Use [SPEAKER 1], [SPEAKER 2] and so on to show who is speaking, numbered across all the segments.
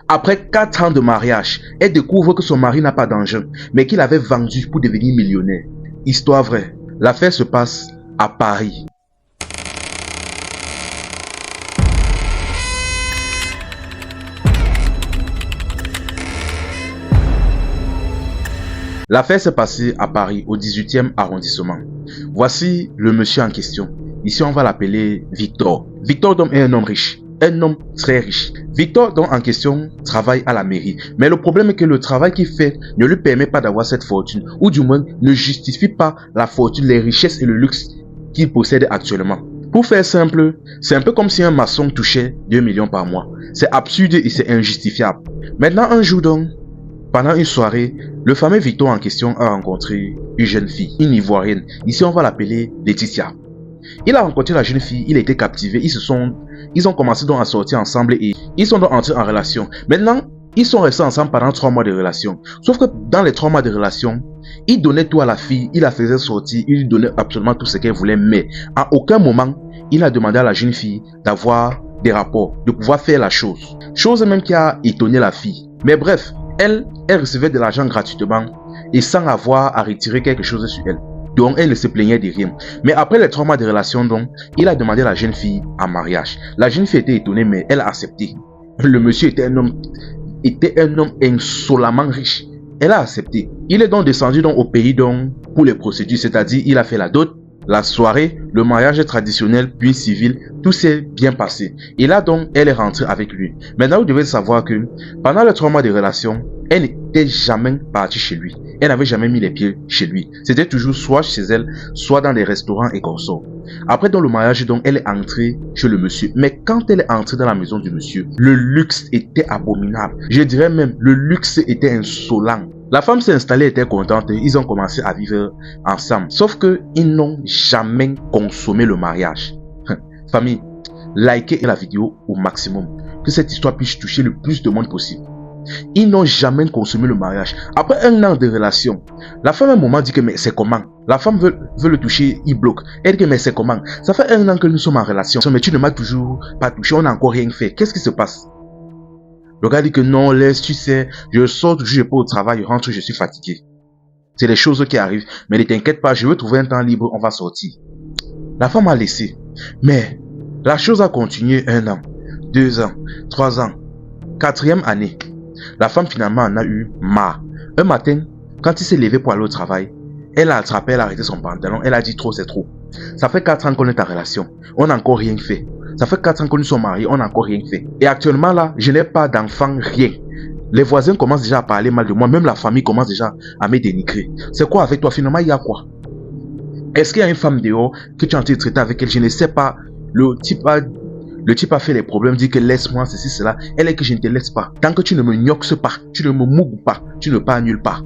[SPEAKER 1] Après 4 ans de mariage, elle découvre que son mari n'a pas d'engin, mais qu'il avait vendu pour devenir millionnaire. Histoire vraie, l'affaire se passe à Paris. L'affaire s'est passée à Paris, au 18e arrondissement. Voici le monsieur en question. Ici, on va l'appeler Victor. Victor donc est un homme riche. Un homme très riche. Victor donc en question travaille à la mairie. Mais le problème est que le travail qu'il fait ne lui permet pas d'avoir cette fortune. Ou du moins ne justifie pas la fortune, les richesses et le luxe qu'il possède actuellement. Pour faire simple, c'est un peu comme si un maçon touchait 2 millions par mois. C'est absurde et c'est injustifiable. Maintenant un jour donc, pendant une soirée, le fameux Victor en question a rencontré une jeune fille, une Ivoirienne. Ici, on va l'appeler Laetitia. Il a rencontré la jeune fille, il a été captivé, ils ont commencé donc à sortir ensemble et ils sont donc entrés en relation. Maintenant, ils sont restés ensemble pendant 3 mois de relation. Sauf que dans les 3 mois de relation, il donnait tout à la fille, il la faisait sortir, il lui donnait absolument tout ce qu'elle voulait, mais à aucun moment, il a demandé à la jeune fille d'avoir des rapports, de pouvoir faire la chose. Chose même qui a étonné la fille. Mais bref, elle recevait de l'argent gratuitement et sans avoir à retirer quelque chose sur elle. Donc, elle ne se plaignait de rien. Mais après les 3 mois de relation, donc, il a demandé à la jeune fille en mariage. La jeune fille était étonnée, mais elle a accepté. Le monsieur était un homme insolemment riche. Elle a accepté. Il est donc descendu donc au pays donc pour les procédures, c'est-à-dire il a fait la dot, la soirée, le mariage traditionnel puis civil, tout s'est bien passé. Et là donc, elle est rentrée avec lui. Maintenant, vous devez savoir que pendant les 3 mois de relation, elle n'était jamais partie chez lui. Elle n'avait jamais mis les pieds chez lui. C'était toujours soit chez elle, soit dans les restaurants et consorts. Après dans le mariage, donc, elle est entrée chez le monsieur. Mais quand elle est entrée dans la maison du monsieur, le luxe était abominable. Je dirais même, le luxe était insolent. La femme s'est installée, était contente, ils ont commencé à vivre ensemble. Sauf que ils n'ont jamais consommé le mariage. Famille, likez la vidéo au maximum. Que cette histoire puisse toucher le plus de monde possible. Ils n'ont jamais consommé le mariage. Après 1 an de relation, la femme à un moment dit que mais c'est comment? La femme veut le toucher, il bloque. Elle dit que mais c'est comment? Ça fait 1 an que nous sommes en relation. Mais tu ne m'as toujours pas touché, on n'a encore rien fait. Qu'est-ce qui se passe? Le gars dit que non, laisse, tu sais, je sors toujours, je pars au travail, je rentre, je suis fatigué. C'est les choses qui arrivent. Mais ne t'inquiète pas, je veux trouver un temps libre, on va sortir. La femme a laissé. Mais la chose a continué 1 an, 2 ans, 3 ans, 4e année. La femme finalement en a eu marre. Un matin, quand il s'est levé pour aller au travail, elle a attrapé, elle a arrêté son pantalon, elle a dit trop, c'est trop. Ça fait 4 ans qu'on est en relation, on n'a encore rien fait. Ça fait 4 ans que nous sommes mariés, on n'a encore rien fait. Et actuellement là, je n'ai pas d'enfant, rien. Les voisins commencent déjà à parler mal de moi, même la famille commence déjà à me dénigrer. C'est quoi avec toi finalement, il y a quoi? Est-ce qu'il y a une femme dehors que tu es en train de traiter avec elle? Je ne sais pas. Le type a fait les problèmes, dit que laisse-moi, ceci, cela. Elle est que je ne te laisse pas. Tant que tu ne me gnoxes pas, tu ne me mougues pas, tu ne pars nulle part.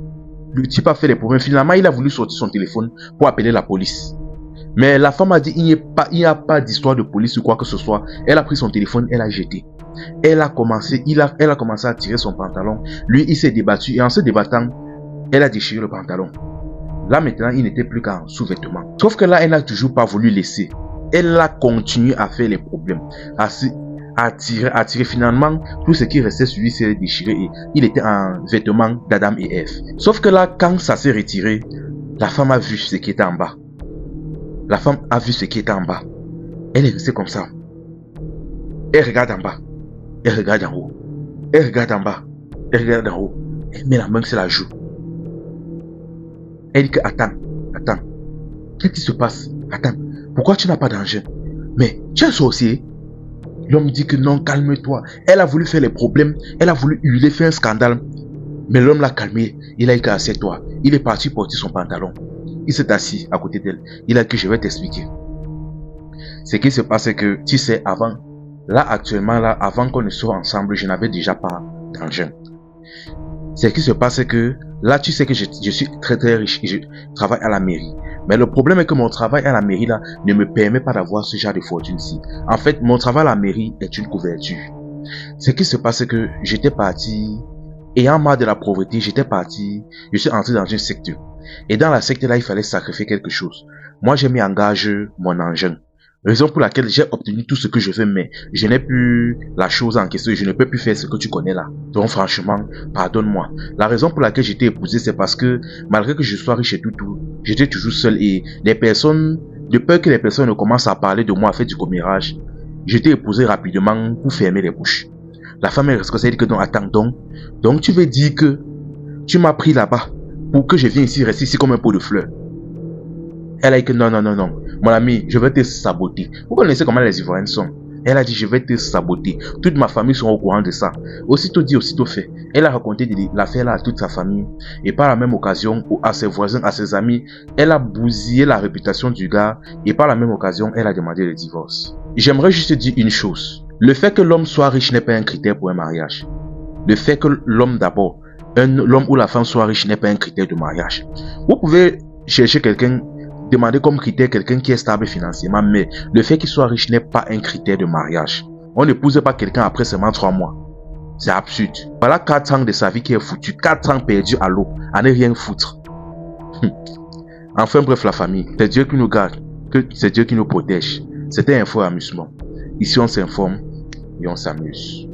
[SPEAKER 1] Le type a fait les problèmes. Finalement, il a voulu sortir son téléphone pour appeler la police. Mais la femme a dit, il n'y a pas d'histoire de police ou quoi que ce soit. Elle a pris son téléphone, elle a jeté. Elle a commencé à tirer son pantalon. Lui, il s'est débattu et en se débattant, elle a déchiré le pantalon. Là, maintenant, il n'était plus qu'en sous-vêtements. Sauf que là, elle n'a toujours pas voulu laisser. Elle a continué à faire les problèmes, à tirer. Finalement, tout ce qui restait sur lui s'est déchiré et il était en vêtements d'Adam et Ève. Sauf que là, quand ça s'est retiré, la femme a vu ce qui était en bas. La femme a vu ce qui était en bas. Elle est restée comme ça. Elle regarde en bas. Elle regarde en haut. Elle regarde en bas. Elle regarde en haut. Elle met la main sur la joue. Elle dit que attends. Qu'est-ce qui se passe? Attends. Pourquoi tu n'as pas d'engin? Mais tu es un sorcier? L'homme dit que non, calme-toi. Elle a voulu faire les problèmes. Elle a voulu hurler, faire un scandale. Mais l'homme l'a calmé. Il a dit qu'assieds-toi. Il est parti porter son pantalon. Il s'est assis à côté d'elle. Il a dit que je vais t'expliquer. Ce qui se passe, c'est que, tu sais, avant qu'on ne soit ensemble, je n'avais déjà pas d'engin. Ce qui se passe, c'est que, là, tu sais que je suis très très riche et je travaille à la mairie. Mais le problème est que mon travail à la mairie là ne me permet pas d'avoir ce genre de fortune-ci. En fait, mon travail à la mairie est une couverture. Ce qui se passe, c'est que j'étais parti, ayant marre de la pauvreté, je suis entré dans une secte. Et dans la secte là, il fallait sacrifier quelque chose. Moi, j'ai mis en gage mon engin. Raison pour laquelle j'ai obtenu tout ce que je veux, mais je n'ai plus la chose en question et je ne peux plus faire ce que tu connais là. Donc franchement, pardonne-moi. La raison pour laquelle j'étais épousé, c'est parce que malgré que je sois riche et tout, j'étais toujours seul et les personnes, de peur que les personnes ne commencent à parler de moi, à faire du commérage, j'étais épousé rapidement pour fermer les bouches. La femme est responsable, elle dit que non, attends donc tu veux dire que tu m'as pris là-bas pour que je vienne ici, rester ici comme un pot de fleurs. Elle a dit que non. Mon ami, je vais te saboter. Vous connaissez comment les Ivoiriennes sont. Elle a dit, je vais te saboter. Toute ma famille sont au courant de ça. Aussitôt dit, aussitôt fait. Elle a raconté l'affaire là à toute sa famille. Et par la même occasion, à ses voisins, à ses amis, elle a bousillé la réputation du gars. Et par la même occasion, elle a demandé le divorce. J'aimerais juste dire une chose. Le fait que l'homme soit riche n'est pas un critère pour un mariage. Le fait que l'homme d'abord, l'homme ou la femme soit riche n'est pas un critère de mariage. Vous pouvez chercher quelqu'un, demander comme critère quelqu'un qui est stable financièrement, mais le fait qu'il soit riche n'est pas un critère de mariage. On n'épouse pas quelqu'un après seulement 3 mois. C'est absurde. Voilà 4 ans de sa vie qui est foutu, 4 ans perdus à l'eau, à ne rien foutre. Enfin bref la famille, c'est Dieu qui nous garde, c'est Dieu qui nous protège. C'était Info et Amusement. Ici on s'informe et on s'amuse.